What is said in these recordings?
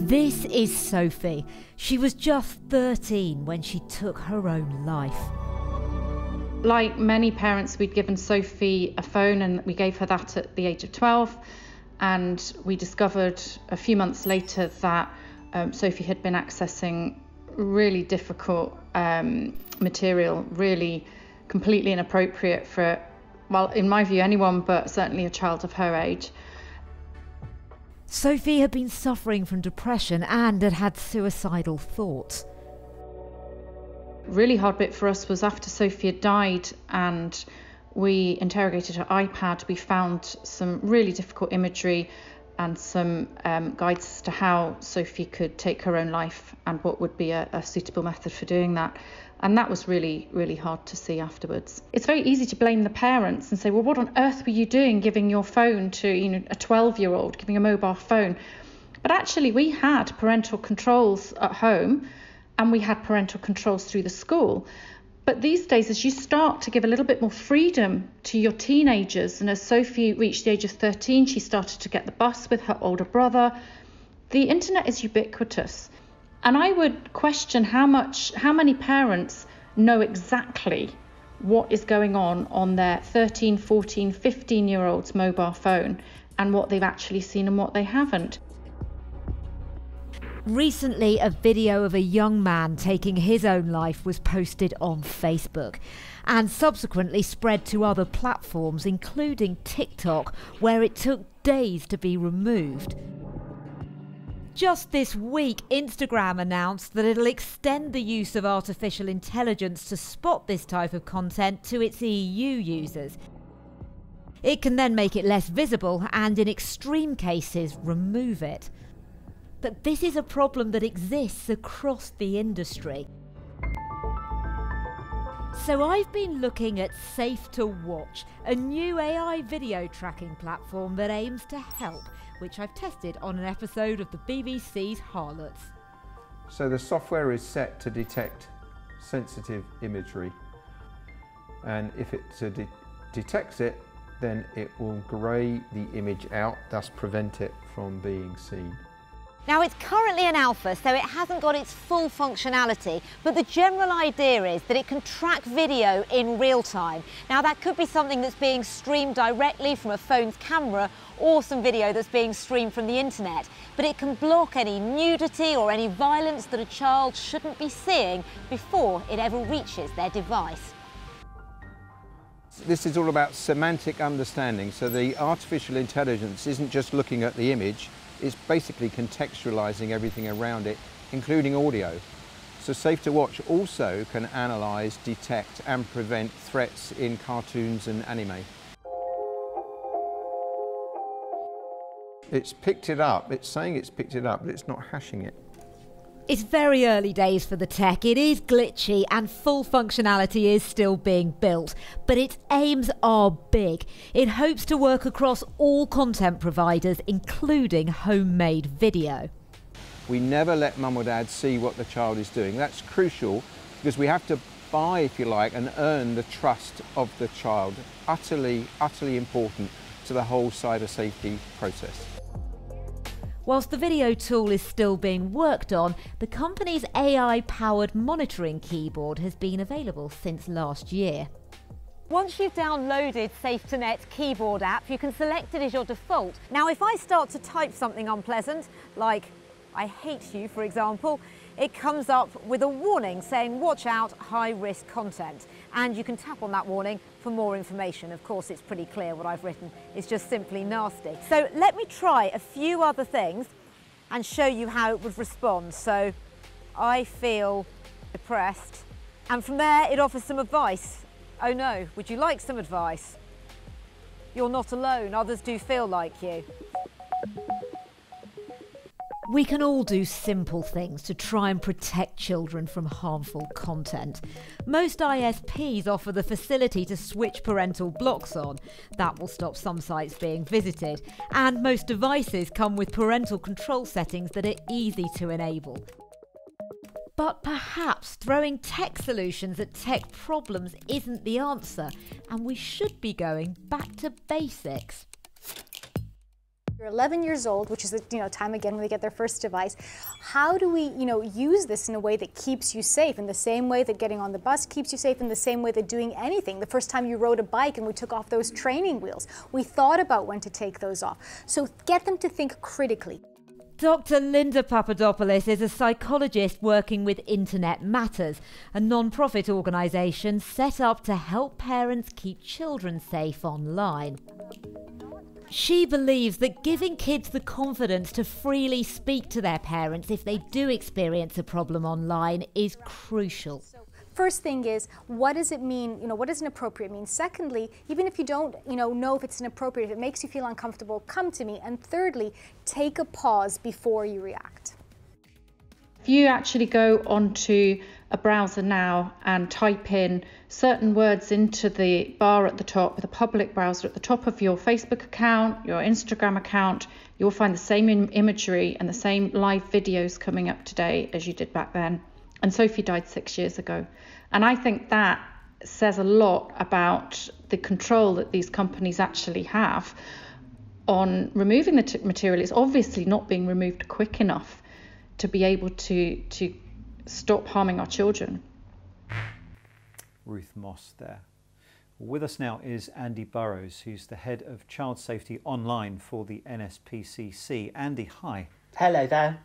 This is Sophie. She was just 13 when she took her own life. Like many parents, we'd given Sophie a phone and we gave her that at the age of 12. And we discovered a few months later that Sophie had been accessing really difficult material, really completely inappropriate for, well, in my view, anyone, but certainly a child of her age. Sophie had been suffering from depression and had had suicidal thoughts. Really hard bit for us was after Sophie had died and we interrogated her iPad, we found some really difficult imagery and some guides as to how Sophie could take her own life and what would be a suitable method for doing that. And that was really, really hard to see afterwards. It's very easy to blame the parents and say, well, what on earth were you doing giving your phone to a 12-year-old, giving a mobile phone? But actually, we had parental controls at home and we had parental controls through the school. But these days, as you start to give a little bit more freedom to your teenagers, and as Sophie reached the age of 13, she started to get the bus with her older brother, the internet is ubiquitous. And I would question how many parents know exactly what is going on their 13, 14, 15-year-old's mobile phone and what they've actually seen and what they haven't. Recently, a video of a young man taking his own life was posted on Facebook and subsequently spread to other platforms, including TikTok, where it took days to be removed. Just this week, Instagram announced that it'll extend the use of artificial intelligence to spot this type of content to its EU users. It can then make it less visible and, in extreme cases, remove it. But this is a problem that exists across the industry. So I've been looking at Safe to Watch, a new AI video tracking platform that aims to help, which I've tested on an episode of the BBC's Harlots. So the software is set to detect sensitive imagery, and if it detects it, then it will grey the image out, thus prevent it from being seen. Now, it's currently an alpha, so it hasn't got its full functionality, but the general idea is that it can track video in real time. Now, that could be something that's being streamed directly from a phone's camera or some video that's being streamed from the internet, but it can block any nudity or any violence that a child shouldn't be seeing before it ever reaches their device. This is all about semantic understanding, so the artificial intelligence isn't just looking at the image, it's basically contextualizing everything around it, including audio. So Safe to Watch also can analyze, detect and prevent threats in cartoons and anime. It's picked it up, it's saying it's picked it up, but it's not hashing it. It's very early days for the tech. It is glitchy and full functionality is still being built, but its aims are big. It hopes to work across all content providers, including homemade video. We never let mum or dad see what the child is doing. That's crucial because we have to buy, if you like, and earn the trust of the child. Utterly, utterly important to the whole cyber safety process. Whilst the video tool is still being worked on, the company's AI-powered monitoring keyboard has been available since last year. Once you've downloaded Safe2Net's keyboard app, you can select it as your default. Now, if I start to type something unpleasant, like "I hate you," for example, it comes up with a warning saying, "Watch out, high-risk content." And you can tap on that warning for more information. Of course, it's pretty clear what I've written is just simply nasty. So let me try a few other things and show you how it would respond. So, "I feel depressed." And from there, it offers some advice. "Oh no, would you like some advice? You're not alone, others do feel like you." We can all do simple things to try and protect children from harmful content. Most ISPs offer the facility to switch parental blocks on. That will stop some sites being visited. And most devices come with parental control settings that are easy to enable. But perhaps throwing tech solutions at tech problems isn't the answer, and we should be going back to basics. You're 11 years old, which is the time again when they get their first device. How do we use this in a way that keeps you safe, in the same way that getting on the bus keeps you safe, in the same way that doing anything? The first time you rode a bike and we took off those training wheels, we thought about when to take those off. So get them to think critically. Dr. Linda Papadopoulos is a psychologist working with Internet Matters, a non-profit organisation set up to help parents keep children safe online. She believes that giving kids the confidence to freely speak to their parents if they do experience a problem online is crucial. First thing is, what does it mean? What does inappropriate mean? Secondly, even if you don't, know if it's inappropriate, if it makes you feel uncomfortable, come to me. And thirdly, take a pause before you react. If you actually go onto a browser now and type in certain words into the bar at the top, with a public browser at the top of your Facebook account, your Instagram account, you'll find the same imagery and the same live videos coming up today as you did back then. And Sophie died 6 years ago. And I think that says a lot about the control that these companies actually have on removing the material. It's obviously not being removed quick enough to be able to stop harming our children. Ruth Moss there. With us now is Andy Burrows, who's the head of Child Safety Online for the NSPCC. Andy, hi. Hello there.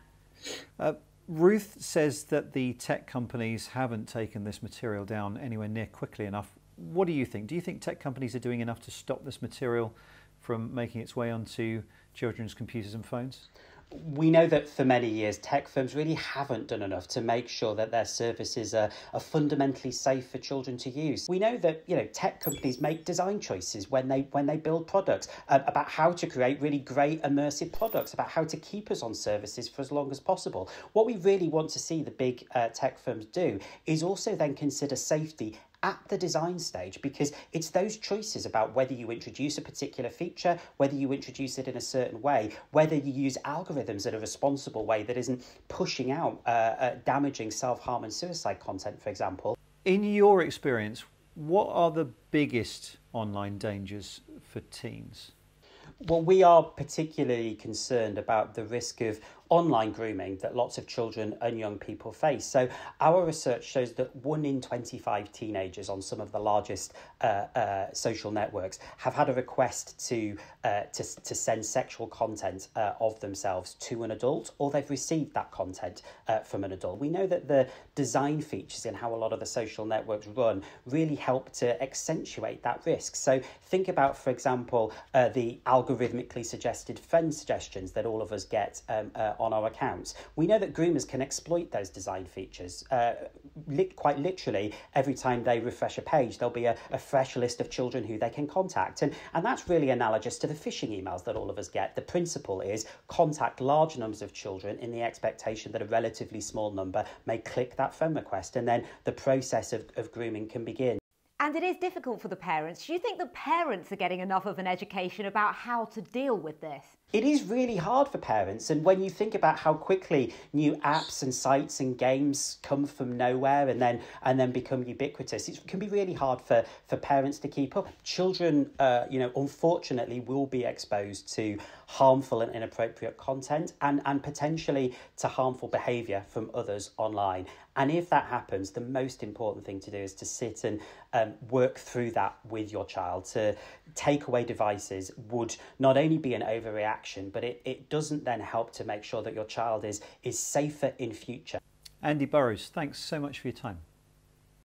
Ruth says that the tech companies haven't taken this material down anywhere near quickly enough. What do you think? Do you think tech companies are doing enough to stop this material from making its way onto children's computers and phones? We know that for many years tech firms really haven't done enough to make sure that their services are fundamentally safe for children to use. We know that tech companies make design choices when they build products about how to create really great immersive products, about how to keep us on services for as long as possible. What we really want to see the big tech firms do is also then consider safety at the design stage, because it's those choices about whether you introduce a particular feature, whether you introduce it in a certain way, whether you use algorithms in a responsible way that isn't pushing out damaging self-harm and suicide content, for example. In your experience, what are the biggest online dangers for teens? Well, we are particularly concerned about the risk of online grooming that lots of children and young people face. So our research shows that 1 in 25 teenagers on some of the largest social networks have had a request to send sexual content of themselves to an adult, or they've received that content from an adult. We know that the design features in how a lot of the social networks run really help to accentuate that risk. So think about, for example, the algorithmically suggested friend suggestions that all of us get on our accounts. We know that groomers can exploit those design features. Quite literally, every time they refresh a page, there'll be a fresh list of children who they can contact. And that's really analogous to the phishing emails that all of us get. The principle is contact large numbers of children in the expectation that a relatively small number may click that friend request, and then the process of grooming can begin. And it is difficult for the parents. Do you think the parents are getting enough of an education about how to deal with this? It is really hard for parents, and when you think about how quickly new apps and sites and games come from nowhere and then become ubiquitous, it can be really hard for parents to keep up. Children, unfortunately, will be exposed to harmful and inappropriate content and potentially to harmful behaviour from others online. And if that happens, the most important thing to do is to sit and work through that with your child. To take away devices would not only be an overreaction, but it doesn't then help to make sure that your child is safer in future. Andy Burrows, thanks so much for your time.